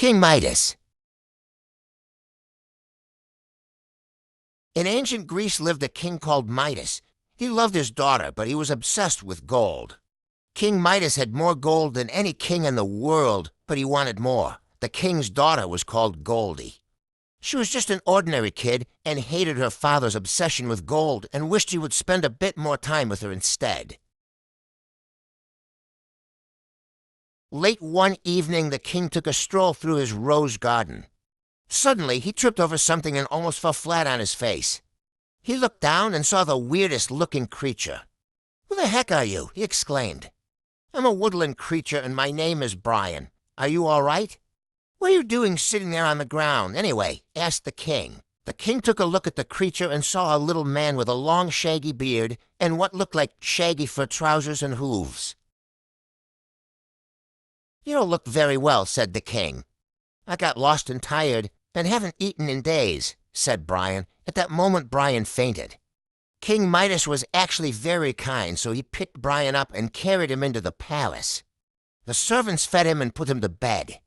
King Midas. In ancient Greece lived a king called Midas. He loved his daughter, but he was obsessed with gold. King Midas had more gold than any king in the world, but he wanted more. The king's daughter was called Goldie. She was just an ordinary kid and hated her father's obsession with gold and wished he would spend a bit more time with her instead. Late one evening, the king took a stroll through his rose garden. Suddenly, he tripped over something and almost fell flat on his face. He looked down and saw the weirdest-looking creature. "Who the heck are you?" he exclaimed. "I'm a woodland creature, and my name is Brian. Are you all right?" "What are you doing sitting there on the ground, anyway?" asked the king. The king took a look at the creature and saw a little man with a long, shaggy beard and what looked like shaggy fur trousers and hooves. "You don't look very well," said the king. "I got lost and tired and haven't eaten in days," said Brian. At that moment, Brian fainted. King Midas was actually very kind, so he picked Brian up and carried him into the palace. The servants fed him and put him to bed.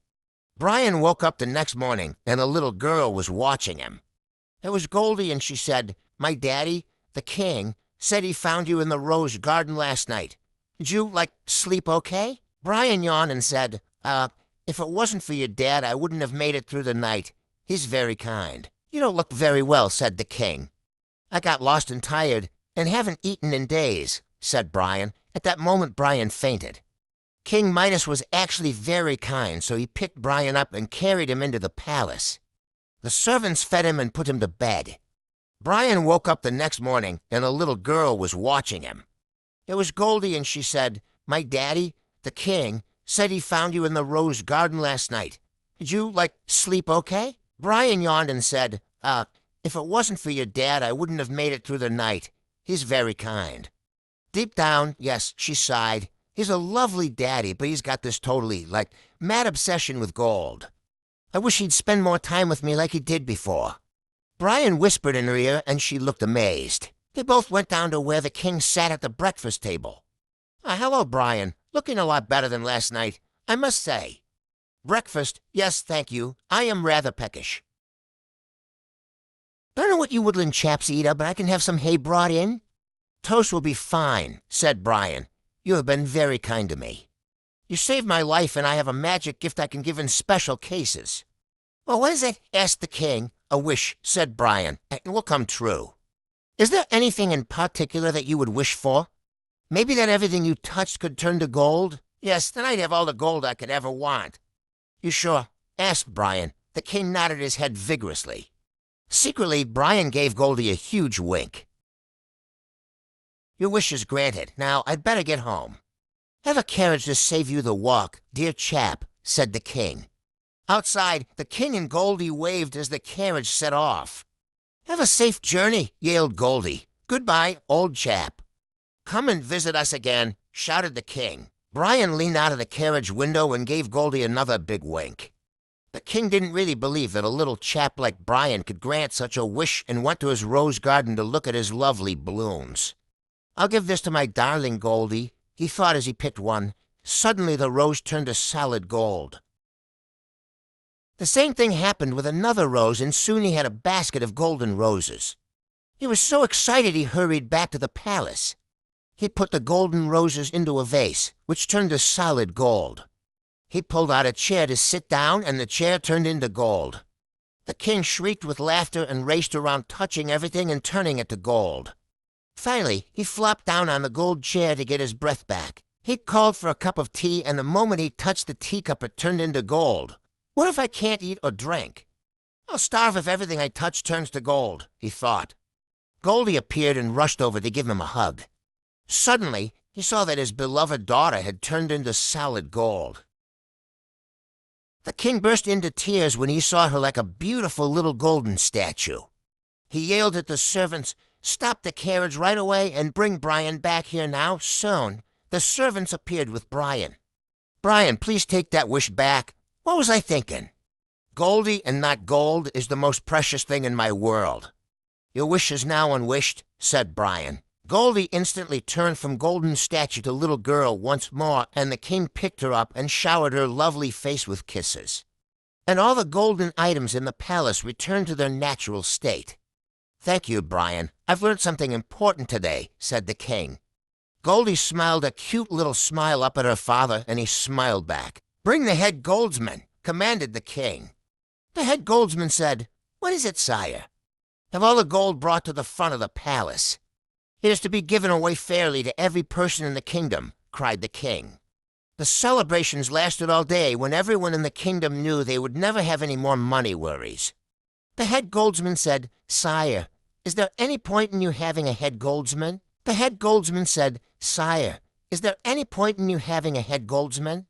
Brian woke up the next morning, and a little girl was watching him. It was Goldie, and she said, "My daddy, the king, said he found you in the rose garden last night. Did you, sleep okay?" Brian yawned and said, If it wasn't for your dad, I wouldn't have made it through the night. He's very kind." "You don't look very well," said the king. "I got lost and tired and haven't eaten in days," said Brian. At that moment, Brian fainted. King Midas was actually very kind, so he picked Brian up and carried him into the palace. The servants fed him and put him to bed. Brian woke up the next morning, and a little girl was watching him. It was Goldie, and she said, "My daddy, the king, said he found you in the rose garden last night. Did you, sleep okay?" Brian yawned and said, If it wasn't for your dad, I wouldn't have made it through the night. He's very kind." Deep down, yes, she sighed. He's a lovely daddy, but he's got this totally, mad obsession with gold. I wish he'd spend more time with me like he did before. Brian whispered in her ear, and she looked amazed. They both went down to where the king sat at the breakfast table. "Hello, Brian. Looking a lot better than last night, I must say." "Breakfast? Yes, thank you. I am rather peckish." "Don't know what you woodland chaps eat, but I can have some hay brought in." "Toast will be fine," said Brian. "You have been very kind to me. You saved my life, and I have a magic gift I can give in special cases." "Well, what is it?" asked the king. "A wish," said Brian. "It will come true." "Is there anything in particular that you would wish for? Maybe that everything you touched could turn to gold?" "Yes, then I'd have all the gold I could ever want." "You sure?" asked Brian. The king nodded his head vigorously. Secretly, Brian gave Goldie a huge wink. "Your wish is granted. Now, I'd better get home." "Have a carriage to save you the walk, dear chap," said the king. Outside, the king and Goldie waved as the carriage set off. "Have a safe journey," yelled Goldie. "Goodbye, old chap." "Come and visit us again," shouted the king. Brian leaned out of the carriage window and gave Goldie another big wink. The king didn't really believe that a little chap like Brian could grant such a wish and went to his rose garden to look at his lovely blooms. "I'll give this to my darling Goldie," he thought as he picked one. Suddenly the rose turned to solid gold. The same thing happened with another rose, and soon he had a basket of golden roses. He was so excited he hurried back to the palace. He put the golden roses into a vase, which turned to solid gold. He pulled out a chair to sit down, and the chair turned into gold. The king shrieked with laughter and raced around, touching everything and turning it to gold. Finally, he flopped down on the gold chair to get his breath back. He called for a cup of tea, and the moment he touched the teacup, it turned into gold. "What if I can't eat or drink? I'll starve if everything I touch turns to gold," he thought. Goldie appeared and rushed over to give him a hug. Suddenly, he saw that his beloved daughter had turned into solid gold. The king burst into tears when he saw her like a beautiful little golden statue. He yelled at the servants, "Stop the carriage right away and bring Brian back here now, soon." The servants appeared with Brian. "Brian, please take that wish back. What was I thinking? Goldie and not gold is the most precious thing in my world." "Your wish is now unwished," said Brian. Goldie instantly turned from golden statue to little girl once more, and the king picked her up and showered her lovely face with kisses. and all the golden items in the palace returned to their natural state. "Thank you, Brian. I've learned something important today," said the king. Goldie smiled a cute little smile up at her father, and he smiled back. "Bring the head goldsman," commanded the king. The head goldsman said, "What is it, sire?" "Have all the gold brought to the front of the palace. It is to be given away fairly to every person in the kingdom," cried the king. The celebrations lasted all day, when everyone in the kingdom knew they would never have any more money worries. The head goldsman said, "Sire, is there any point in you having a head goldsman?" The head goldsman said, "Sire, is there any point in you having a head goldsman?"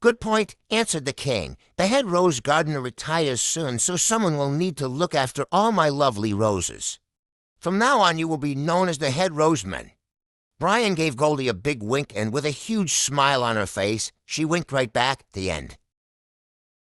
"Good point," answered the king. "The head rose gardener retires soon, so someone will need to look after all my lovely roses. From now on, you will be known as the head roseman." Brian gave Goldie a big wink, and with a huge smile on her face, she winked right back. The end.